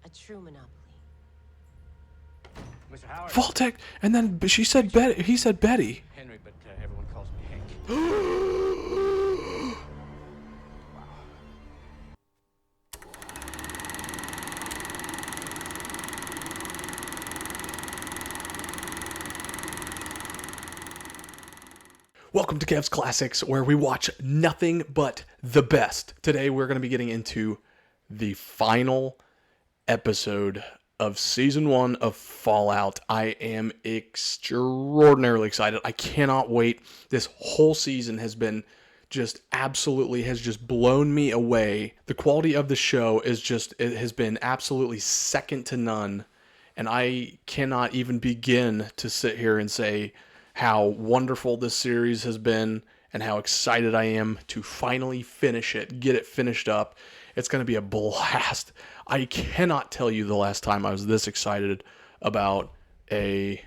A true monopoly. Mr. Howard. Vault-Tec, and then she said Betty. He said Betty. Henry, but everyone calls me Hank. Welcome to Kev's Classics, where we watch nothing but the best. Today we're going to be getting into the final episode of Season 1 of Fallout. I am extraordinarily excited. I cannot wait. This whole season has been just absolutely, has just blown me away. The quality of the show is just, it has been absolutely second to none. And I cannot even begin to sit here and say how wonderful this series has been and how excited I am to finally finish it, get it finished up. It's going to be a blast. I cannot tell you the last time I was this excited about a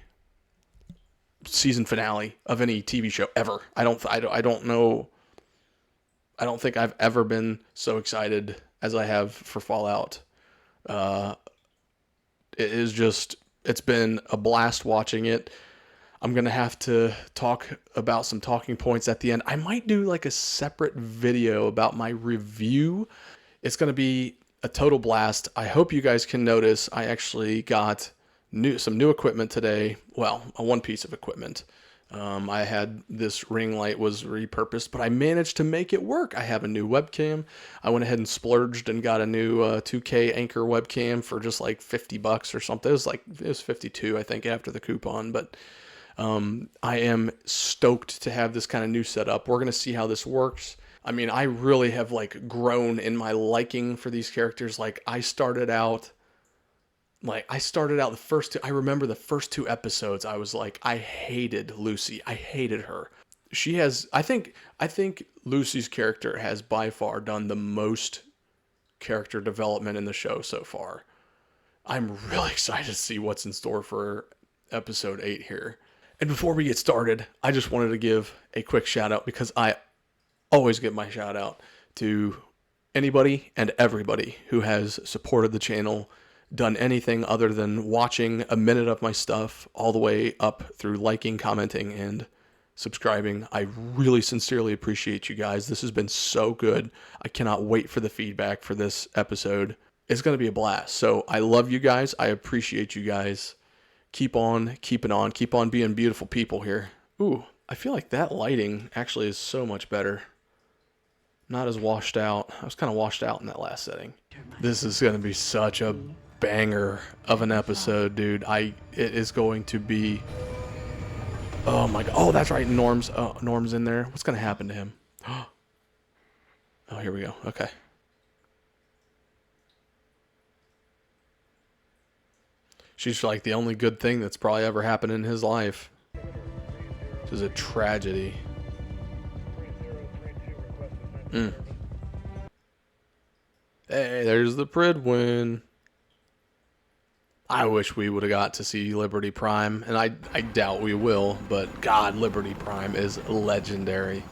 season finale of any TV show ever. I don't know. I don't think I've ever been so excited as I have for Fallout. It's been a blast watching it. I'm going to have to talk about some talking points at the end. I might do like a separate video about my review. It's going to be a total blast. I hope you guys can notice I actually got some new equipment today. Well, one piece of equipment. I had this ring light was repurposed, but I managed to make it work. I have a new webcam. I went ahead and splurged and got a new 2K Anchor webcam for just like $50 or something. It was 52, I think, after the coupon, but I am stoked to have this kind of new setup. We're going to see how this works. I mean, I really have like grown in my liking for these characters. I remember the first two episodes, I was like, I hated Lucy. I hated her. I think Lucy's character has by far done the most character development in the show so far. I'm really excited to see what's in store for episode 8 here. And before we get started, I just wanted to give a quick shout out, because I always give my shout out to anybody and everybody who has supported the channel, done anything other than watching a minute of my stuff, all the way up through liking, commenting, and subscribing. I really sincerely appreciate you guys. This has been so good. I cannot wait for the feedback for this episode. It's going to be a blast. So I love you guys. I appreciate you guys. Keep on keeping on. Keep on being beautiful people here. Ooh, I feel like that lighting actually is so much better. Not as washed out. I was kind of washed out in that last setting. This is going to be such a banger of an episode, dude. It is going to be... Oh my god. Oh, that's right. Norm's in there. What's going to happen to him? Oh, here we go. Okay. She's like the only good thing that's probably ever happened in his life. This is a tragedy. Hey, there's the Pridwin. I wish we would have got to see Liberty Prime, and I doubt we will, but God, Liberty Prime is legendary.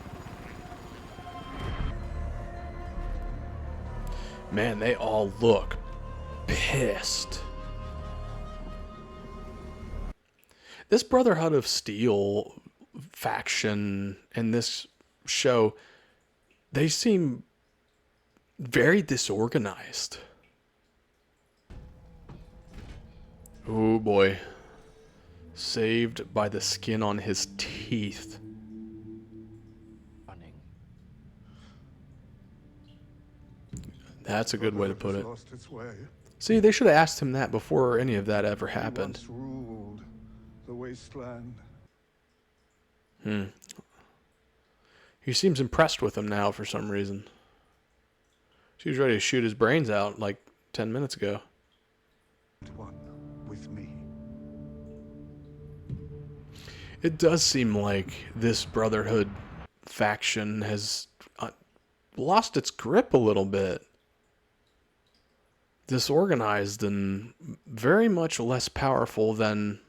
Man, they all look pissed. This Brotherhood of Steel faction in this show, they seem very disorganized. Oh boy. Saved by the skin on his teeth. Running. That's a good way to put it. See, they should have asked him that before any of that ever happened. Ruled the wasteland. He seems impressed with him now for some reason. She was ready to shoot his brains out like 10 minutes ago. One with me. It does seem like this Brotherhood faction has lost its grip a little bit. Disorganized and very much less powerful than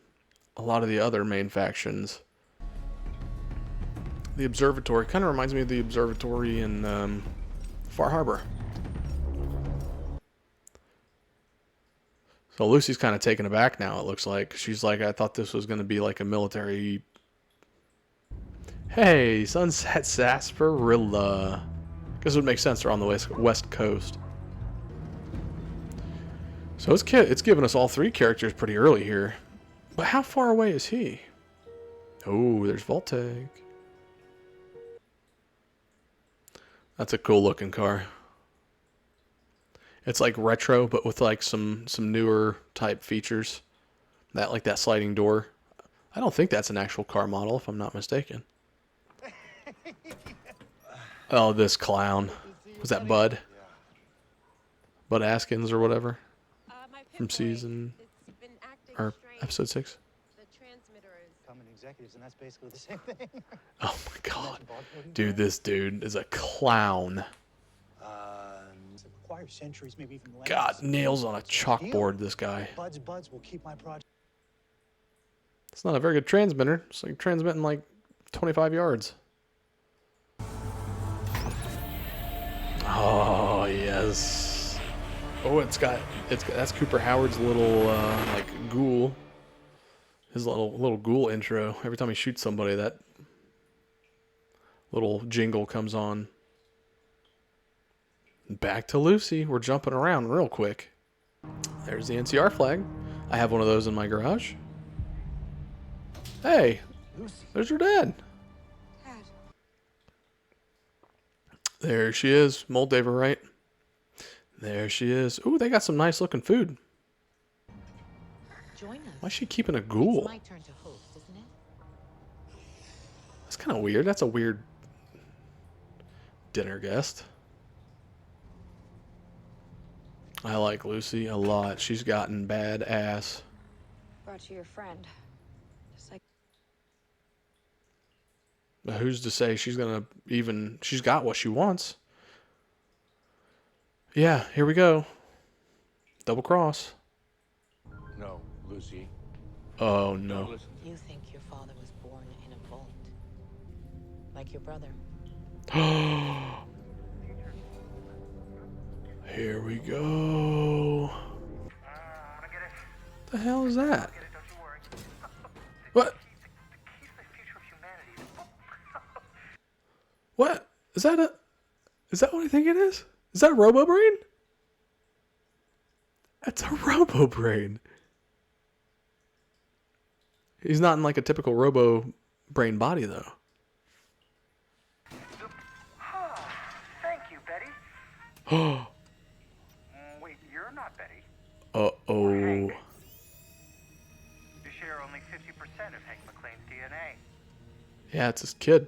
a lot of the other main factions. The observatory kind of reminds me of the observatory in Far Harbor. So Lucy's kind of taken aback now, it looks like. She's like, I thought this was going to be like a military... Hey, Sunset Sarsaparilla. Guess it would make sense. They're on the west coast. So it's giving us all three characters pretty early here. But how far away is he? Oh, there's Voltec. That's a cool looking car. It's like retro, but with like some newer type features. That sliding door. I don't think that's an actual car model, if I'm not mistaken. Oh, this clown. Was that Bud? Bud Askins or whatever? From season... or episode 6? Common executives, and that's basically the same thing. Oh my god. Dude, this dude is a clown. It requires centuries, maybe even millennia. God, nails on a chalkboard, this guy. Buds will keep my project. It's not a very good transmitter. It's like transmitting like 25 yards. Oh, yes. Oh, that's Cooper Howard's little like ghoul. His little ghoul intro. Every time he shoots somebody, that little jingle comes on. Back to Lucy. We're jumping around real quick. There's the NCR flag. I have one of those in my garage. Hey, there's her dad. There she is. Moldaver, right? There she is. Ooh, they got some nice looking food. Join us. Why is she keeping a It's ghoul? my turn to host, isn't it? That's kind of weird. That's a weird dinner guest. I like Lucy a lot. She's gotten bad ass. Brought you your friend. Just like But who's to say she's got what she wants. Yeah, here we go. Double cross. No, Lucy. Oh Don't no. listen. You think your father was born in a vault, like your brother. Here we go. The hell is that? What? What? Is that what I think it is? Is that a Robo Brain? That's a Robo Brain. He's not in like a typical Robo Brain body though. Thank you, Betty. Oh. Wait, you're not Betty. Uh-oh. You share only 50% of Hank McClane's DNA. Yeah, it's his kid.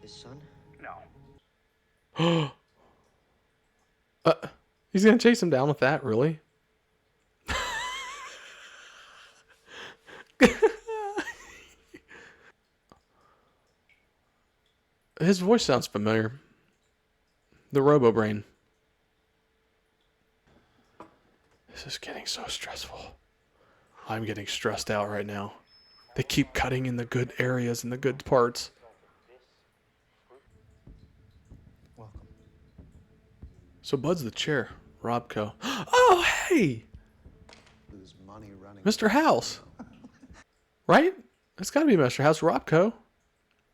His son? No. He's gonna chase him down with that, really? His voice sounds familiar. The Robo Brain. This is getting so stressful. I'm getting stressed out right now. They keep cutting in the good areas and the good parts. Welcome. So Bud's the chair. Robco. Oh, hey! Lose money running. Mr. House. Right? It's gotta be Mr. House. Robco.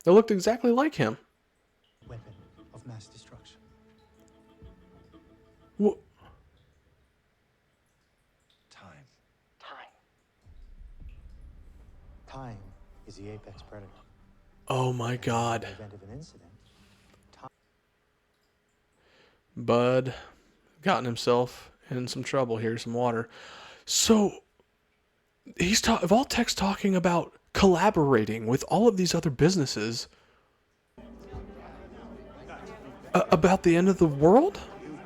They looked exactly like him. Weapon of mass destruction. Wh- Time. Time is the apex predator. Oh my god. In the event of an incident, Bud gotten himself in some trouble here, some water. So Voltec's talking about collaborating with all of these other businesses about the end of the world?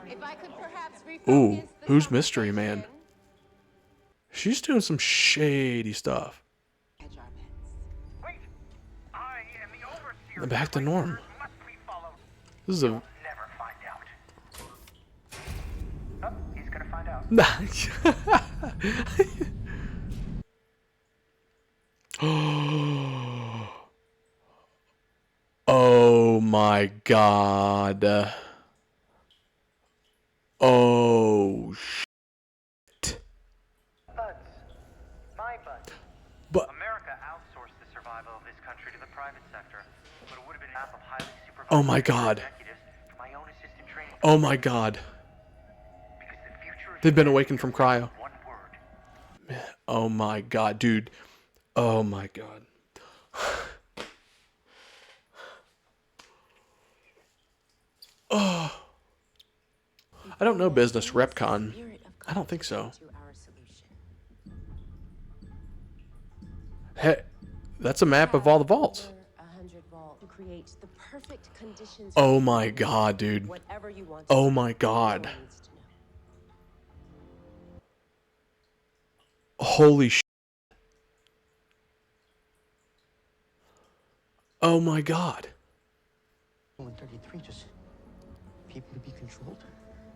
if I could perhaps Ooh, who's Mystery Man? She's doing some shady stuff. Hedge our bets. Wait! I am the overseer. Back to norm. Must be followed. This is a Never find out. Oh, he's gonna find out. Oh my god. Oh shit. survival of this country to the private sector, but it would have been an app of highly supervised Oh my God. executives to my own assistant training. Oh my God. Because the future is They've been awakened from cryo. one word. Oh my God, dude. Oh my God. Oh. I don't know business Repcon. I don't think so. Hey, that's a map of all the vaults. Oh my God, dude. Oh my God. Holy sh! Oh my God. 133, just people to be controlled.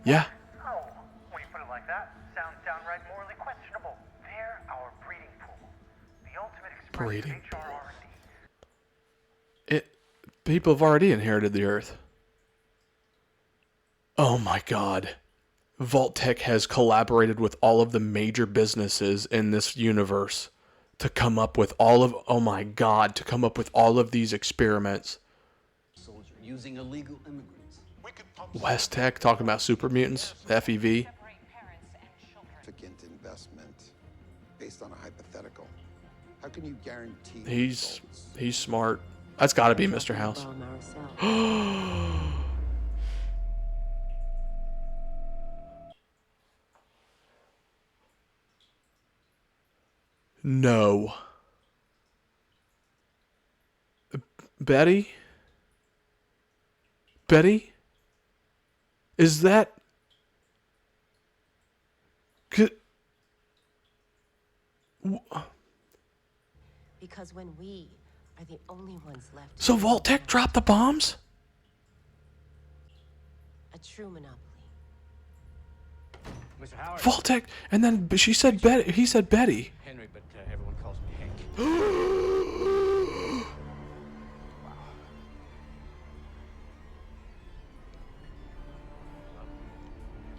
Yeah. Oh, when you put it like that, sounds downright morally questionable. They're our breeding pool. The ultimate expression Breeding of HRR&D. People have already inherited the Earth. Oh my God. Vault-Tec has collaborated with all of the major businesses in this universe to come up with oh my God, to come up with all of these experiments. Soldier using illegal immigrants. West Tech talking about super mutants, FEV. Significant investment based on a hypothetical. How can you guarantee He's results? smart. That's got to be Mr. House. No. Betty? Betty? Is that... Because when we are the only ones left. So Vault-Tec dropped the bombs? A true monopoly. Mr. Howard. Vault-Tec, and then she said Betty. He said Betty. Henry, but everyone calls me Hank.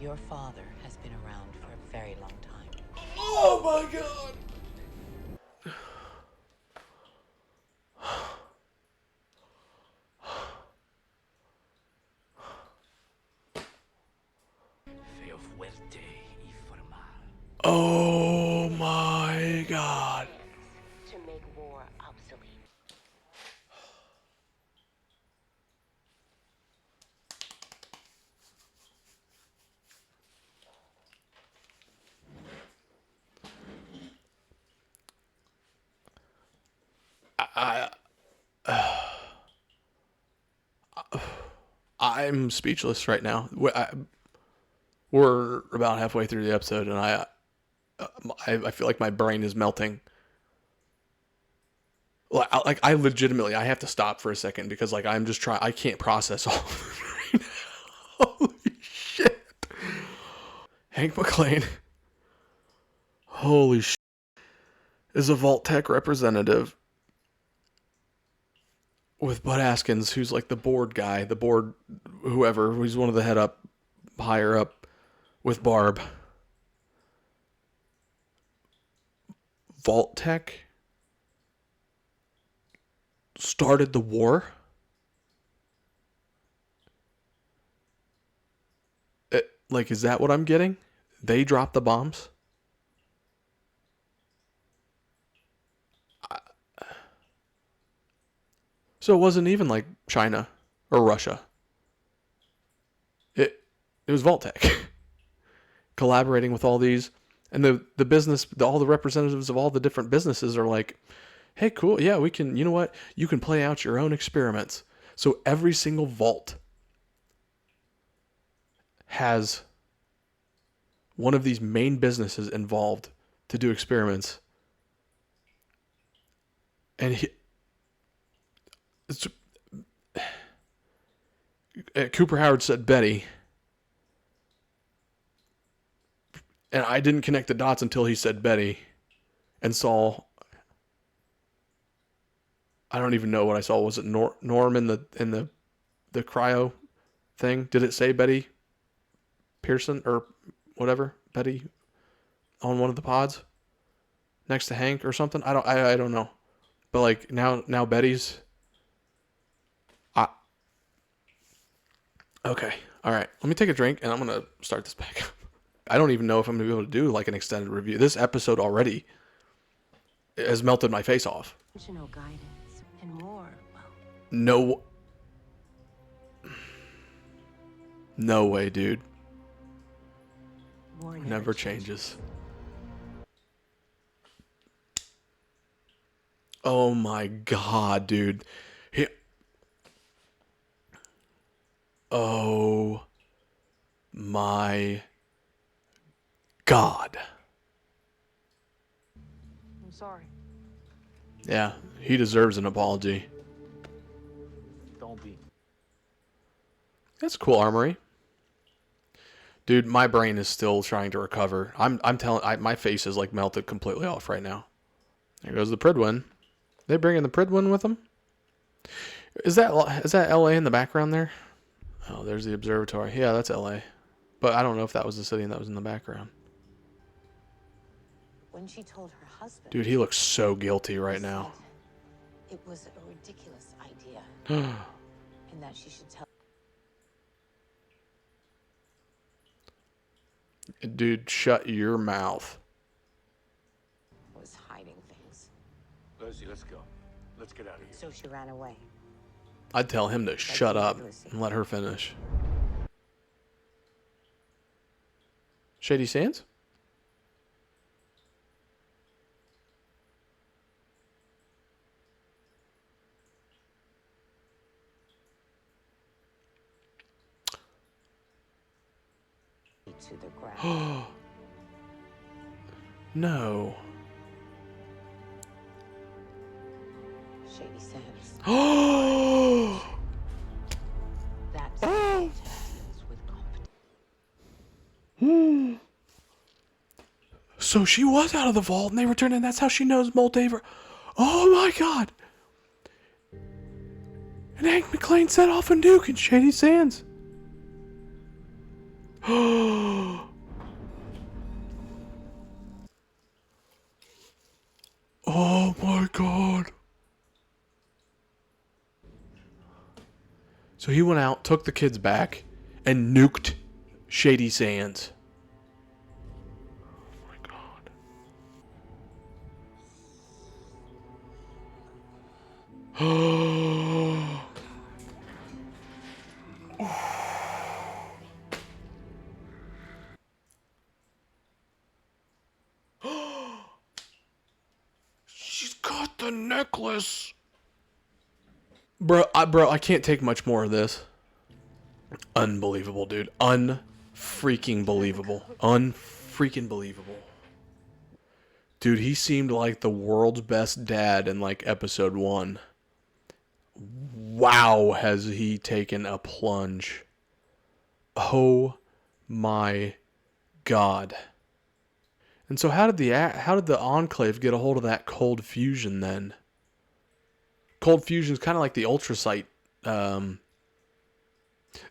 Your father has been around for a very long time. Oh my God. Feo fuerte y formal. Oh my God. To make war obsolete. I'm speechless right now. We're about halfway through the episode, and I feel like my brain is melting. Like I legitimately, I have to stop for a second because like I'm just trying. I can't process all of it right now. Holy shit! Hank McClane. Holy shit! Is a Vault-Tec representative with Bud Askins, who's like the board guy, the board whoever, who's one of the higher up with Barb. Vault-Tec started the war? Like, is that what I'm getting? They dropped the bombs? So it wasn't even like China or Russia. It was Vault-Tec collaborating with all these, and the business, all the representatives of all the different businesses are like, hey, cool, yeah, we can, you know what? You can play out your own experiments. So every single vault has one of these main businesses involved to do experiments. And Cooper Howard said Betty, and I didn't connect the dots until he said Betty and saw, I don't even know what I saw. Was it Norm in the cryo thing? Did it say Betty Pearson or whatever? Betty on one of the pods next to Hank or something? I don't know. But like now Betty's. Okay, all right. Let me take a drink and I'm gonna start this back up. I don't even know if I'm gonna be able to do like an extended review. This episode already has melted my face off. Intentional guidance and more. Well, No way, dude. more Never changes. Oh my god, dude. Oh my god. I'm sorry. Yeah, he deserves an apology. Don't be. That's cool, Armory. Dude, my brain is still trying to recover. I'm telling, my face is like melted completely off right now. There goes the Pridwin. They bringing the Pridwin with them? Is that LA in the background there? Oh, there's the observatory. Yeah, that's LA. But I don't know if that was the city that was in the background. When she told her husband, Dude, he looks so guilty right now. it was a ridiculous idea, and that she should tell. Dude, shut your mouth. Was hiding things, Lucy, let's go. Let's get out of here. so she ran away. I'd tell him to shut up and let her finish. Shady Sands? To the ground. No. Shady Sands. Oh! That's how deals with competition. So she was out of the vault and they returned, and that's how she knows Moldaver. Oh my god! And Hank McClane set off a nuke in Shady Sands. Oh my god. So he went out, took the kids back, and nuked Shady Sands. Oh my god. She's got the necklace. Bro, I can't take much more of this. Unbelievable, dude. Unfreaking believable. Unfreaking believable. Dude, he seemed like the world's best dad in like episode 1. Wow, has he taken a plunge. Oh my god. And so how did the Enclave get a hold of that cold fusion then? Cold fusion is kind of like the ultrasight.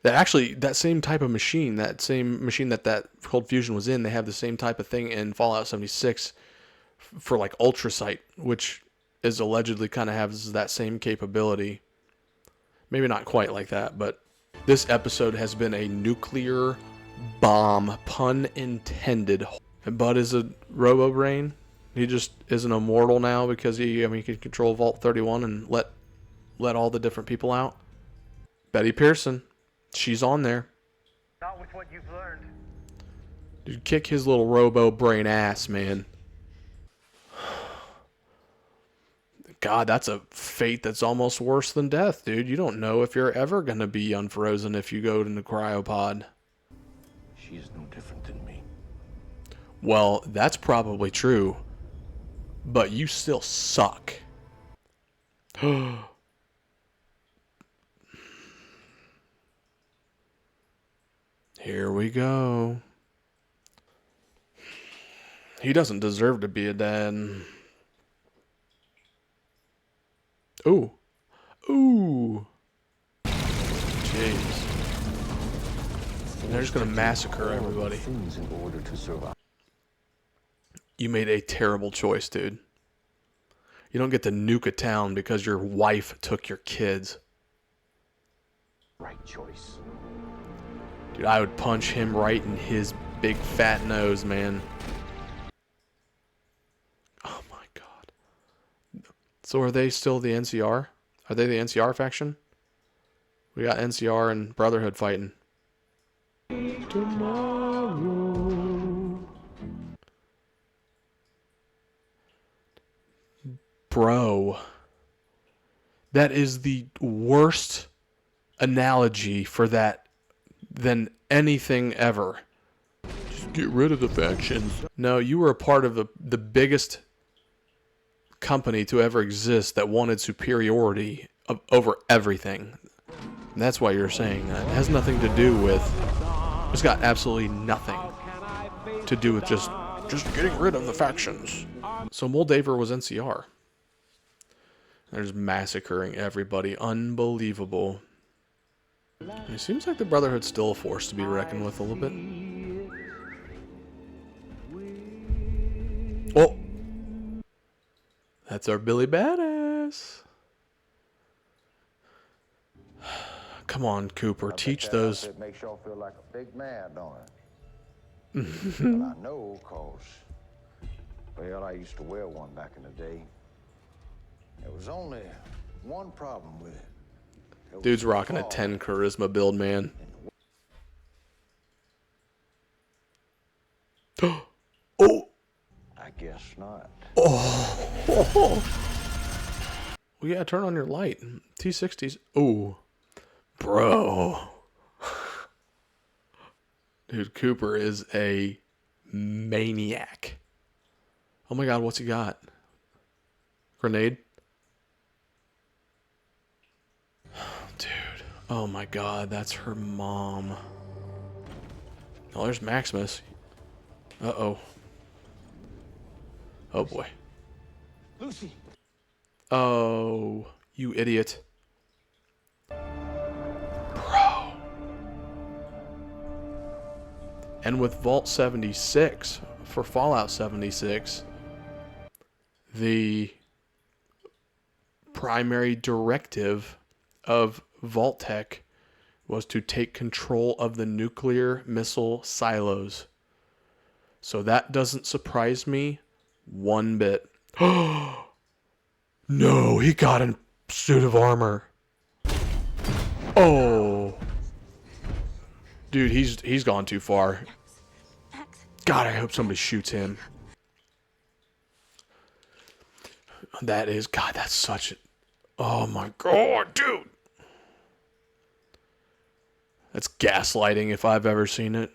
That same type of machine, that cold fusion was in, they have the same type of thing in Fallout 76 for like ultrasight, which is allegedly kind of has that same capability. Maybe not quite like that, but this episode has been a nuclear bomb, pun intended. Bud is a robo-brain. He just isn't immortal now because he can control Vault 31 and let all the different people out. Betty Pearson, she's on there. Not with what you've learned. Dude, kick his little robo-brain ass, man. God, that's a fate that's almost worse than death, dude. You don't know if you're ever going to be unfrozen if you go in the cryopod. She is no different than me. Well, that's probably true. But you still suck. Here we go. He doesn't deserve to be a dad. Ooh. Ooh. Jeez. They're just gonna massacre everybody. Things in order to survive. You made a terrible choice, dude. You don't get to nuke a town because your wife took your kids. Right choice. Dude, I would punch him right in his big fat nose, man. Oh my god. So are they still the NCR? Are they the NCR faction? We got NCR and Brotherhood fighting. Tomorrow. Bro. That is the worst analogy for that than anything ever. Just get rid of the factions. No, you were a part of the biggest company to ever exist that wanted superiority over everything. And that's why you're saying that. It has nothing to do with... It's got absolutely nothing to do with just getting rid of the factions. So Moldaver was NCR. They're just massacring everybody. Unbelievable. It seems like the Brotherhood's still a force to be reckoned with a little bit. Oh! That's our Billy Badass. Come on, Cooper. Teach those. It makes y'all feel like a big man, don't it? Well, I know, cause, well, I used to wear one back in the day. There was only one problem with it. Dude's rocking a 10 charisma build, man. Oh! I guess not. Oh! Well, yeah, turn on your light. T60s. Oh. Bro. Dude, Cooper is a maniac. Oh my god, what's he got? Grenade? Dude. Oh my god, that's her mom. Oh, there's Maximus. Uh-oh. Oh boy. Lucy. Oh, you idiot. Bro. And with Vault 76, for Fallout 76, the primary directive of Vault-Tec was to take control of the nuclear missile silos. So that doesn't surprise me one bit. No, he got a suit of armor. Oh. Dude, he's gone too far. God, I hope somebody shoots him. That is, God, that's such a... Oh my god, dude. That's gaslighting if I've ever seen it.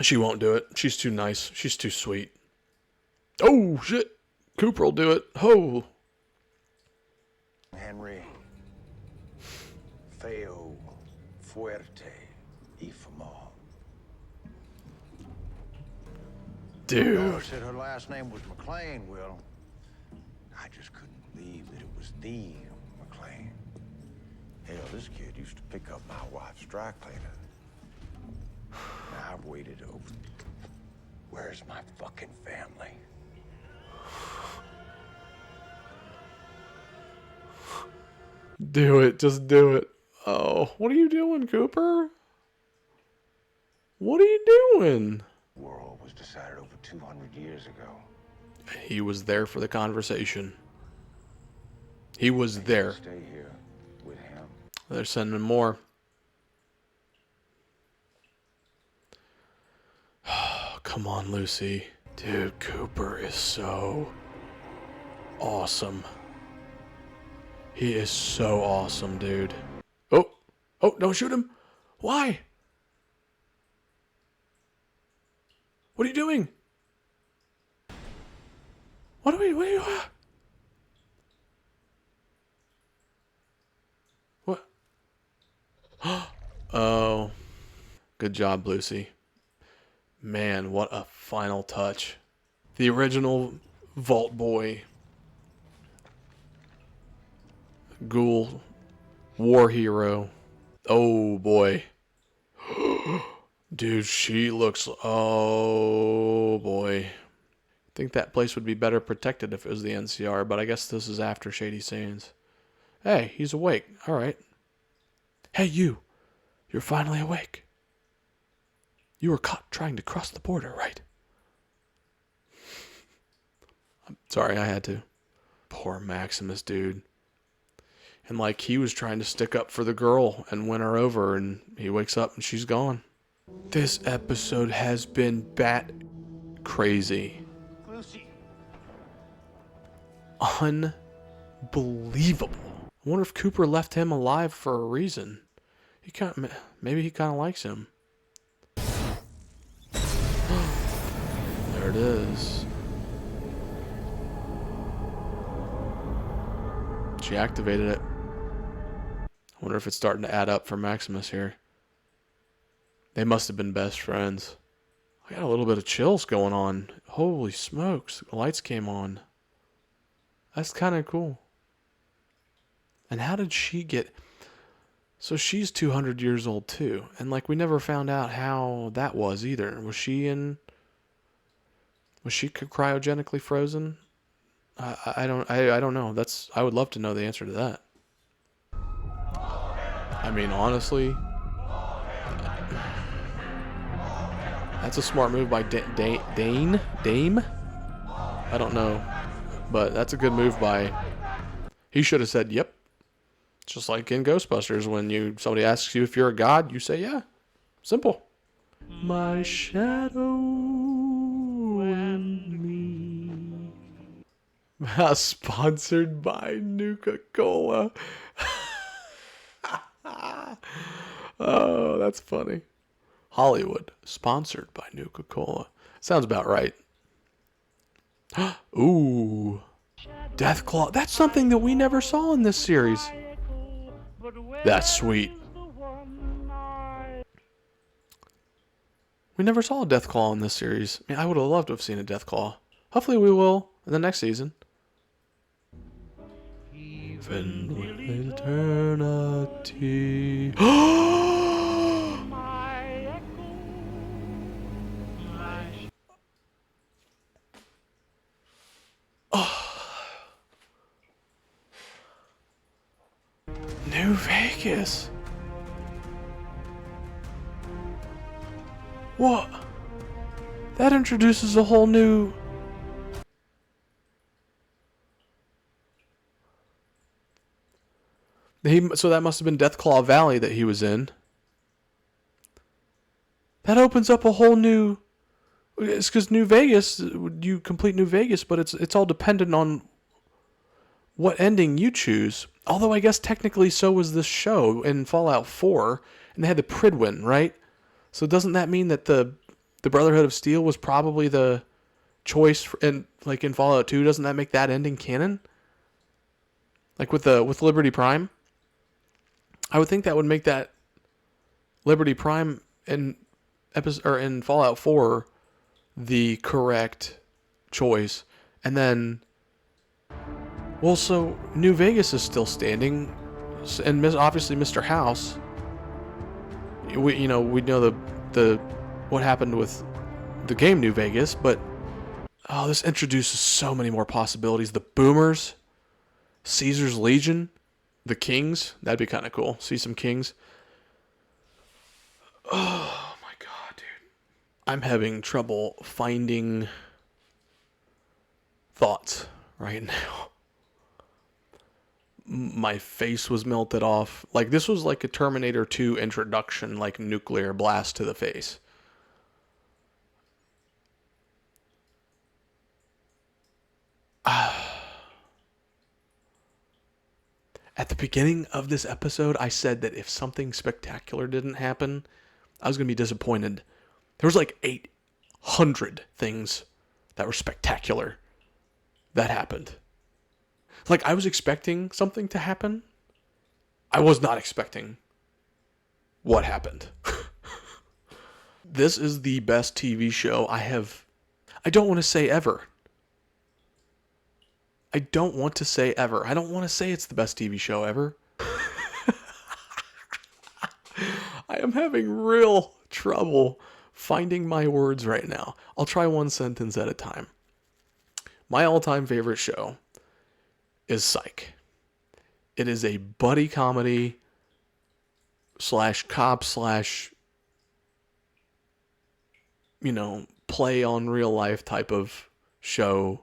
She won't do it. She's too nice. She's too sweet. Oh, shit. Cooper will do it. Oh. Henry. Feo fuerte y famal. Dude. Dora said her last name was McLean, Will. I just couldn't believe that it was the McLean. Hell, this kid used to pick up my wife's dry cleaner. Now I've waited over. Where's my fucking family? Do it. Just do it. Oh, what are you doing, Cooper? What are you doing? The world was decided over 200 years ago. He was there for the conversation. He was there. Stay here with him. They're sending more. Come on, Lucy. Dude, Cooper is so awesome. He is so awesome, dude. Oh, oh, don't shoot him. Why? What are you doing? What are you, what? Oh, good job, Lucy. Man, what a final touch. The original Vault Boy. Ghoul. War hero. Oh, boy. Dude, she looks... Oh, boy. think that place would be better protected if it was the NCR, but I guess this is after Shady Sands. Hey, he's awake. All right. Hey, you. You're finally awake. You were caught trying to cross the border, right? I'm sorry, I had to. Poor Maximus, dude. And like he was trying to stick up for the girl and win her over, and he wakes up and she's gone. This episode has been bat crazy. Lucy. Unbelievable. I wonder if Cooper left him alive for a reason. Maybe he kind of likes him. There it is. She activated it. I wonder if it's starting to add up for Maximus here. They must have been best friends. I got a little bit of chills going on. Holy smokes, the lights came on. That's kind of cool. And how did she get... So she's 200 years old too. And like we never found out how that was either. Was she cryogenically frozen? I don't know. I would love to know the answer to that. I mean, honestly, that's a smart move by Dame. I don't know, but that's a good move by. He should have said, "Yep." Just like in Ghostbusters, when somebody asks you if you're a god, you say, "Yeah." Simple. My shadow and me. Sponsored by Nuka-Cola. Oh, that's funny. Hollywood, sponsored by Nuka-Cola. Sounds about right. Ooh. Deathclaw. That's something that we never saw in this series. That's sweet. We never saw a Deathclaw in this series. I mean, I would have loved to have seen a Deathclaw. Hopefully we will in the next season. Even with eternity. New Vegas. What? That introduces a whole new... So that must have been Deathclaw Valley that he was in. That opens up a whole new... It's because New Vegas, you complete New Vegas, but it's all dependent on what ending you choose. Although I guess technically so was this show in Fallout 4, and they had the Prydwen, right? So doesn't that mean that the Brotherhood of Steel was probably the choice in Fallout 2? Doesn't that make that ending canon? Like with Liberty Prime? I would think that would make that Liberty Prime in Fallout 4 the correct choice. And then, well, so New Vegas is still standing, and obviously Mr. House. We know the what happened with the game New Vegas, but this introduces so many more possibilities. The Boomers, Caesar's Legion, the Kings. That'd be kind of cool. See some Kings. Oh my god, dude. I'm having trouble finding thoughts right now. My face was melted off. Like, this was like a Terminator 2 introduction, like nuclear blast to the face. At the beginning of this episode, I said that if something spectacular didn't happen, I was going to be disappointed. There was like 800 things that were spectacular that happened. Like, I was expecting something to happen. I was not expecting what happened. This is the best TV show I don't want to say ever. I don't want to say ever. I don't want to say it's the best TV show ever. I am having real trouble finding my words right now. I'll try one sentence at a time. My all-time favorite show is Psych. It is a buddy comedy slash cop slash, play on real life type of show.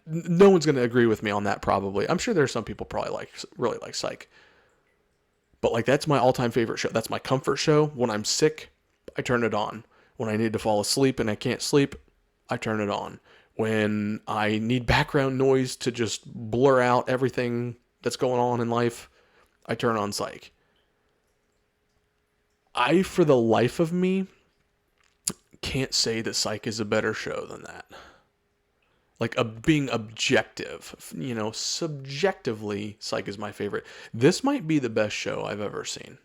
No one's going to agree with me on that probably. I'm sure there's some people probably really like Psych. But like, that's my all-time favorite show. That's my comfort show. When I'm sick, I turn it on. When I need to fall asleep and I can't sleep, I turn it on. When I need background noise to just blur out everything that's going on in life, I turn on Psych. I, for the life of me, can't say that Psych is a better show than that. Like, being objective, subjectively, Psych is my favorite. This might be the best show I've ever seen.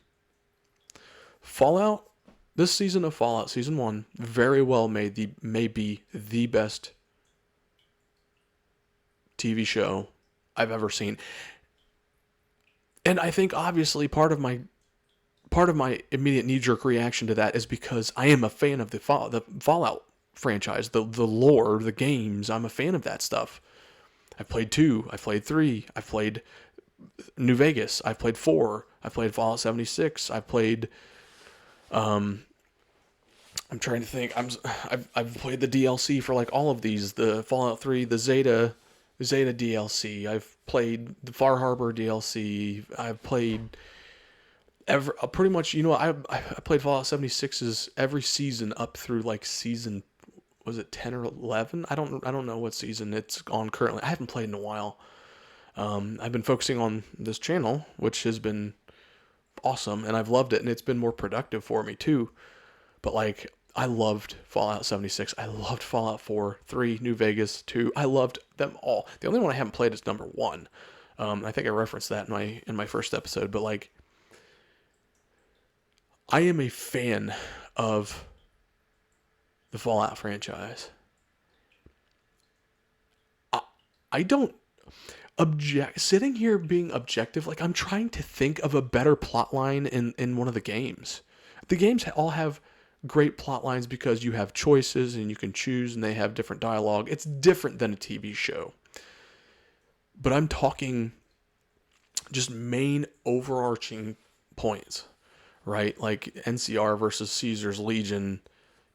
Fallout, this season of Fallout, season 1, very well may be the best TV show I've ever seen. And I think obviously part of my immediate knee-jerk reaction to that is because I am a fan of the Fallout franchise, the lore, the games. I'm a fan of that stuff. I've played 2, I've played 3, I've played New Vegas, I've played 4, I've played Fallout 76, I've played I'm trying to think. I've played the DLC for like all of these, the Fallout 3, the Zeta DLC. I've played the Far Harbor DLC. I've played pretty much, I played Fallout 76's every season up through like season, was it 10 or 11? I don't know what season it's on currently. I haven't played in a while. I've been focusing on this channel, which has been awesome, and I've loved it, and it's been more productive for me too. But like, I loved Fallout 76. I loved Fallout 4, 3, New Vegas, 2. I loved them all. The only one I haven't played is number 1. I think I referenced that in my first episode, but like, I am a fan of the Fallout franchise. I don't sitting here being objective, like, I'm trying to think of a better plot line in one of the games. The games all have great plot lines because you have choices and you can choose, and they have different dialogue. It's different than a TV show. But I'm talking just main overarching points, right? Like NCR versus Caesar's Legion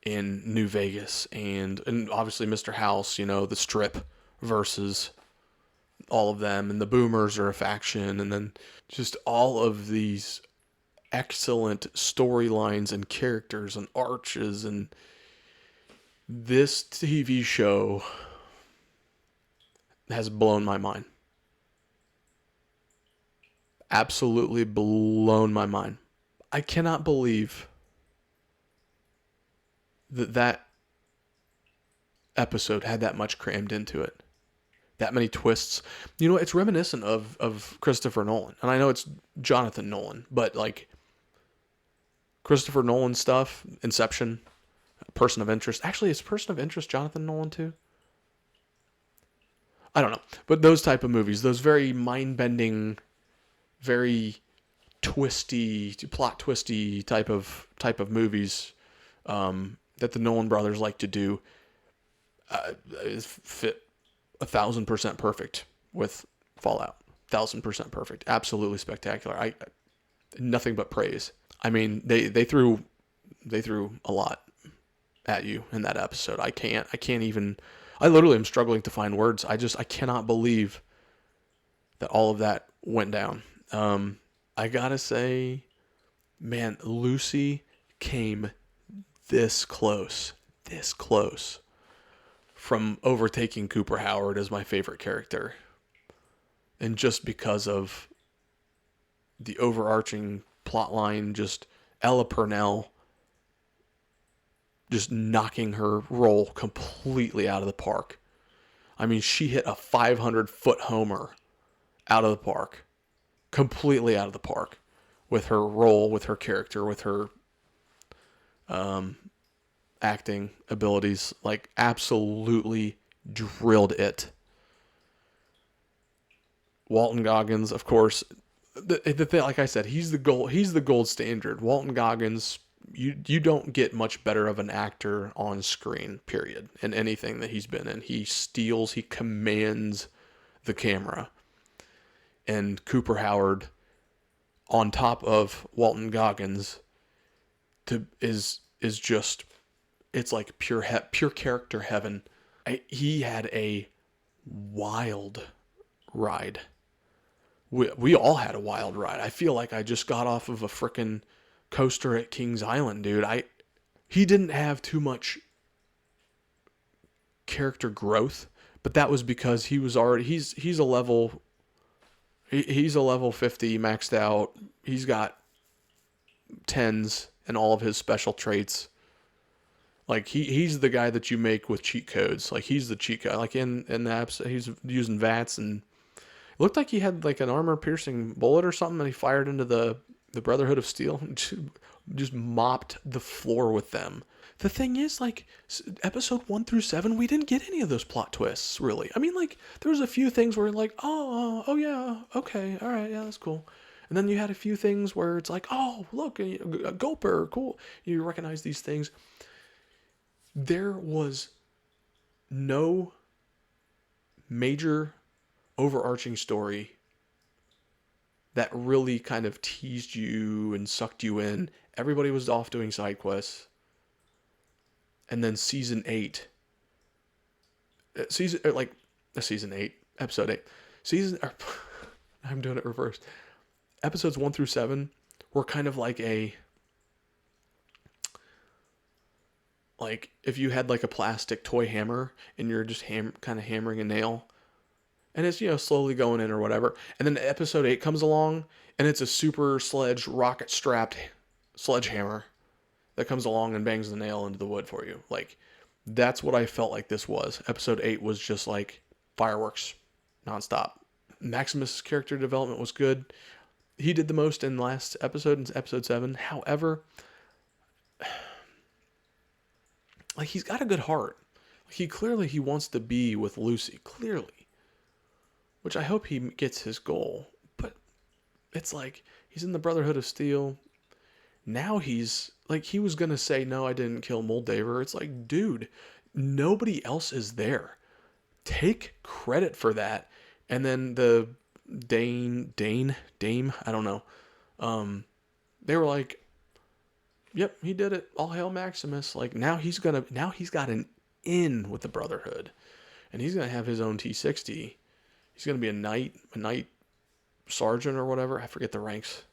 in New Vegas, and obviously Mr. House, the Strip versus all of them, and the Boomers are a faction, and then just all of these excellent storylines and characters and arches, and this TV show has blown my mind. Absolutely blown my mind. I cannot believe that episode had that much crammed into it. That many twists. It's reminiscent of Christopher Nolan. And I know it's Jonathan Nolan, but like Christopher Nolan stuff, Inception, Person of Interest. Actually, is Person of Interest Jonathan Nolan too? I don't know. But those type of movies, those very mind-bending, very plot twisty type of movies that the Nolan brothers like to do, fit 1,000% perfect with Fallout. 1,000% perfect. Absolutely spectacular. I nothing but praise. I mean, they threw a lot at you in that episode. I literally am struggling to find words. I cannot believe that all of that went down. I gotta say, man, Lucy came this close from overtaking Cooper Howard as my favorite character. And just because of the overarching plot line, just Ella Purnell just knocking her role completely out of the park. I mean, she hit a 500-foot homer out of the park. Completely out of the park. With her role, with her character, with her acting abilities. Like, absolutely drilled it. Walton Goggins, of course. The thing, like I said, he's the gold standard. Walton Goggins you don't get much better of an actor on screen, period, in anything that he's been in. He commands the camera. And Cooper Howard, on top of Walton Goggins, is just, it's like pure character heaven. He had a wild ride. We all had a wild ride. I feel like I just got off of a frickin' coaster at Kings Island, dude. He didn't have too much character growth, but that was because he was already he's a level 50 maxed out. He's got 10s and all of his special traits. Like he's the guy that you make with cheat codes. Like he's the cheat guy. Like in the apps, he's using VATS, and it looked like he had like an armor piercing bullet or something, and he fired into the Brotherhood of Steel, just mopped the floor with them. The thing is, like, episode 1 through 7, we didn't get any of those plot twists, really. I mean, like, there was a few things where you're like, oh yeah, okay, all right, yeah, that's cool. And then you had a few things where it's like, oh, look, a Gulper, cool. You recognize these things. There was no major overarching story that really kind of teased you and sucked you in. Everybody was off doing side quests. And then season 8, episode 8, I'm doing it reversed. Episodes 1 through 7 were kind of like like if you had like a plastic toy hammer and you're just kind of hammering a nail, and it's, slowly going in or whatever. And then episode 8 comes along, and it's a super rocket strapped sledgehammer that comes along and bangs the nail into the wood for you. Like, that's what I felt like this was. Episode 8 was just like fireworks nonstop. Maximus' character development was good. He did the most in the last episode, in episode 7. However, like, he's got a good heart. He wants to be with Lucy, clearly. Which I hope he gets his goal. But it's like, he's in the Brotherhood of Steel. Now he's, like, he was going to say, no, I didn't kill Moldaver. It's like, dude, nobody else is there. Take credit for that. And then the Dame, I don't know. They were like, yep, he did it. All hail Maximus. Like, now he's got an in with the Brotherhood. And he's going to have his own T-60. He's going to be a knight sergeant or whatever. I forget the ranks.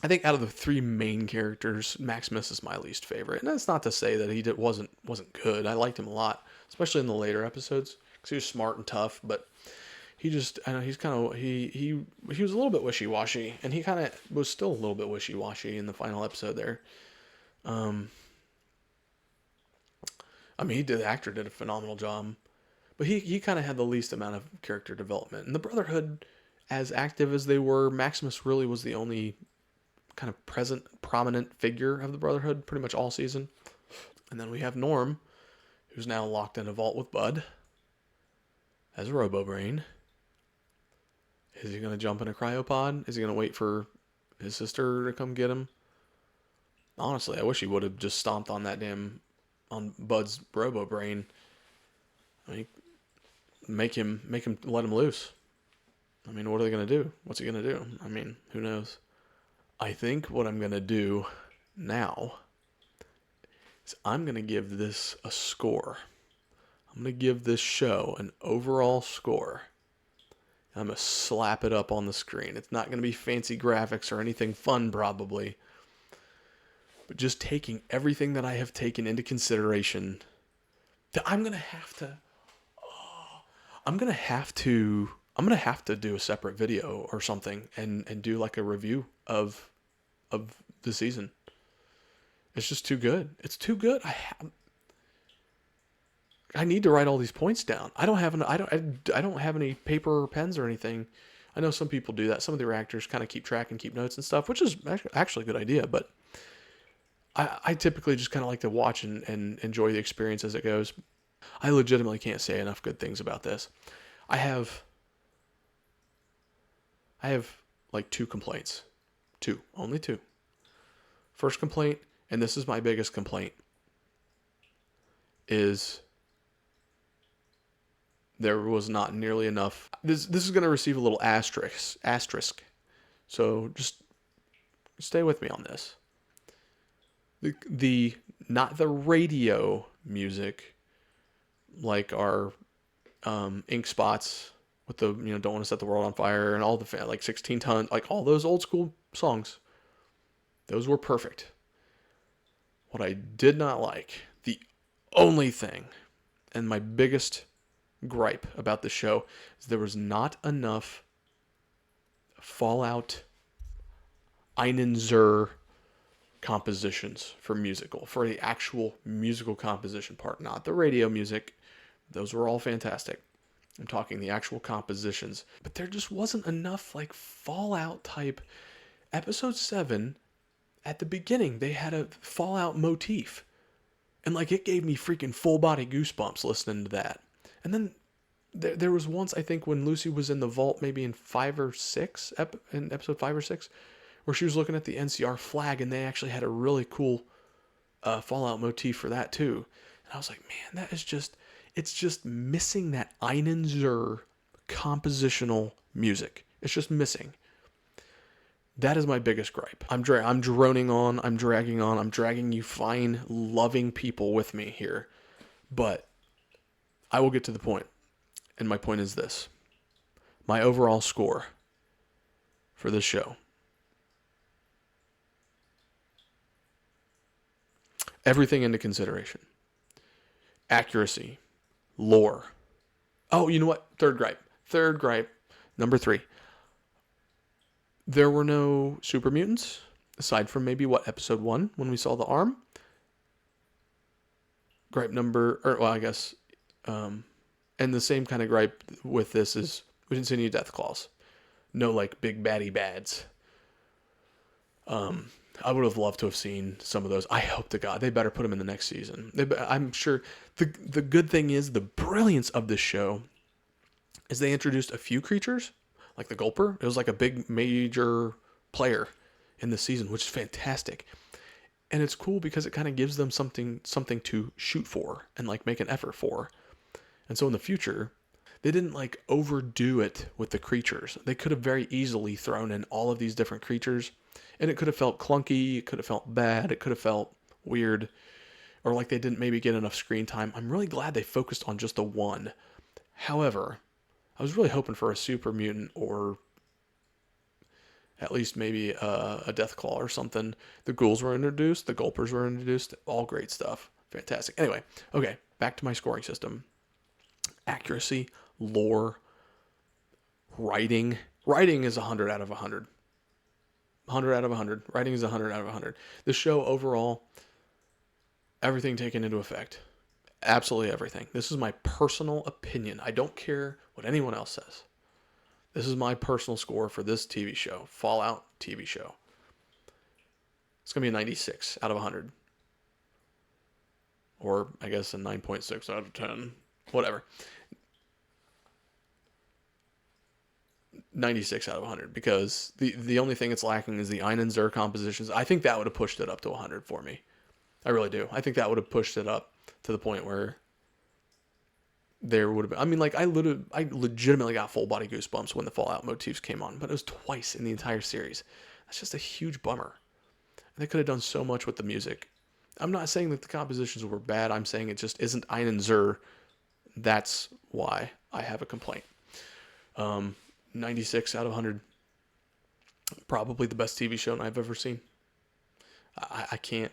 I think out of the 3 main characters, Maximus is my least favorite. And that's not to say that he wasn't good. I liked him a lot, especially in the later episodes, because he was smart and tough. But he just, I know he's kind of, he was a little bit wishy-washy, and he kind of was still a little bit wishy-washy in the final episode there. I mean, the actor did a phenomenal job. But he kind of had the least amount of character development. And the Brotherhood, as active as they were, Maximus really was the only kind of prominent figure of the Brotherhood pretty much all season. And then we have Norm, who's now locked in a vault with Bud as a Robo-Brain. Is he going to jump in a cryopod? Is he going to wait for his sister to come get him? Honestly, I wish he would have just stomped on on Bud's Robo-Brain. I mean, let him loose. I mean, what are they going to do? What's he going to do? I mean, who knows? I think what I'm going to do now is I'm going to give this a score. I'm going to give this show an overall score. I'm going to slap it up on the screen. It's not going to be fancy graphics or anything fun, probably. But just taking everything that I have taken into consideration, I'm going to have to do a separate video or something and do like a review of the season. It's just too good. It's too good. I need to write all these points down. I don't have any paper or pens or anything. I know some people do that. Some of the reactors kind of keep track and keep notes and stuff, which is actually a good idea, but I typically just kind of like to watch and enjoy the experience as it goes. I legitimately can't say enough good things about this. I have like 2 complaints. Only 2. First complaint and this is my biggest complaint, is there was not nearly enough. This is going to receive a little asterisk. So just stay with me on this. The not the radio music, like our Ink Spots with the Don't Want to Set the World on Fire and all the like 16 Ton, like all those old school songs. Those were perfect. What I did not like, the only thing, and my biggest gripe about the show, is there was not enough Fallout Einen Zur compositions for the actual musical composition part, not the radio music. Those were all fantastic. I'm talking the actual compositions. But there just wasn't enough like Fallout type. Episode 7, at the beginning, they had a Fallout motif. And like it gave me freaking full body goosebumps listening to that. And then there was once, I think, when Lucy was in the vault, maybe in in episode 5 or 6, where she was looking at the NCR flag, and they actually had a really cool Fallout motif for that too. And I was like, man, it's just missing that Einen Zur compositional music. It's just missing. That is my biggest gripe. I'm droning on, I'm dragging on, I'm dragging you fine, loving people with me here. But I will get to the point. And my point is this. My overall score for this show. Everything into consideration. Accuracy. Lore. Oh, you know what? Third gripe. Number 3. There were no super mutants, aside from maybe episode 1, when we saw the arm. Gripe number, and the same kind of gripe with this is we didn't see any Death Claws. No, like, big baddie bads. I would have loved to have seen some of those. I hope to God they better put them in the next season. I'm sure the good thing is the brilliance of this show is they introduced a few creatures, like the Gulper. It was like a big major player in the season, which is fantastic. And it's cool because it kind of gives them something to shoot for and like make an effort for. And so in the future, they didn't like overdo it with the creatures. They could have very easily thrown in all of these different creatures, and it could have felt clunky, it could have felt bad, it could have felt weird, or like they didn't maybe get enough screen time. I'm really glad they focused on just the one. However, I was really hoping for a super mutant or at least maybe a Deathclaw or something. The ghouls were introduced, the Gulpers were introduced, all great stuff. Fantastic. Anyway, okay, back to my scoring system. Accuracy, lore, writing. Writing is 100 out of 100. 100 out of 100. Writing is 100 out of 100. The show overall, everything taken into effect. Absolutely everything. This is my personal opinion. I don't care what anyone else says. This is my personal score for this TV show, Fallout TV show. It's going to be a 96 out of 100. Or, I guess, a 9.6 out of 10. Whatever. 96 out of 100, because the only thing it's lacking is the Einen Zur compositions. I think that would have pushed it up to 100 for me. I really do. I think that would have pushed it up to the point where there would have been... I mean, like, I legitimately got full body goosebumps when the Fallout motifs came on, but it was twice in the entire series. That's just a huge bummer. And they could have done so much with the music. I'm not saying that the compositions were bad. I'm saying it just isn't Einen Zur. That's why I have a complaint. 96 out of 100. Probably the best TV show I've ever seen. I can't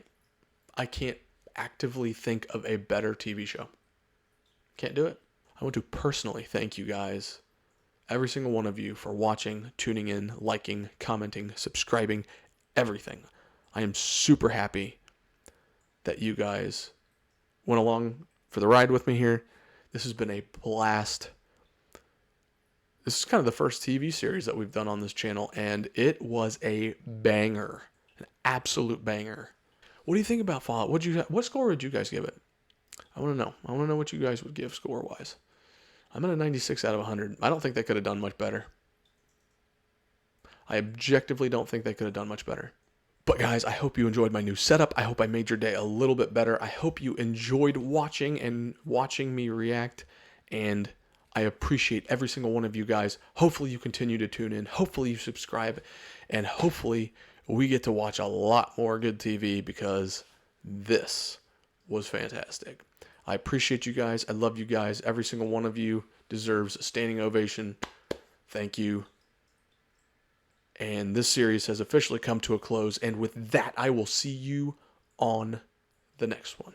actively think of a better TV show. Can't do it. I want to personally thank you guys, every single one of you, for watching, tuning in, liking, commenting, subscribing, everything. I am super happy that you guys went along for the ride with me here. This has been a blast. This is kind of the first TV series that we've done on this channel, and it was a banger. An absolute banger. What do you think about Fallout? What score would you guys give it? I want to know. I want to know what you guys would give score-wise. I'm at a 96 out of 100. I don't think they could have done much better. I objectively don't think they could have done much better. But guys, I hope you enjoyed my new setup. I hope I made your day a little bit better. I hope you enjoyed watching me react. And I appreciate every single one of you guys. Hopefully you continue to tune in. Hopefully you subscribe. And hopefully we get to watch a lot more good TV, because this was fantastic. I appreciate you guys. I love you guys. Every single one of you deserves a standing ovation. Thank you. And this series has officially come to a close. And with that, I will see you on the next one.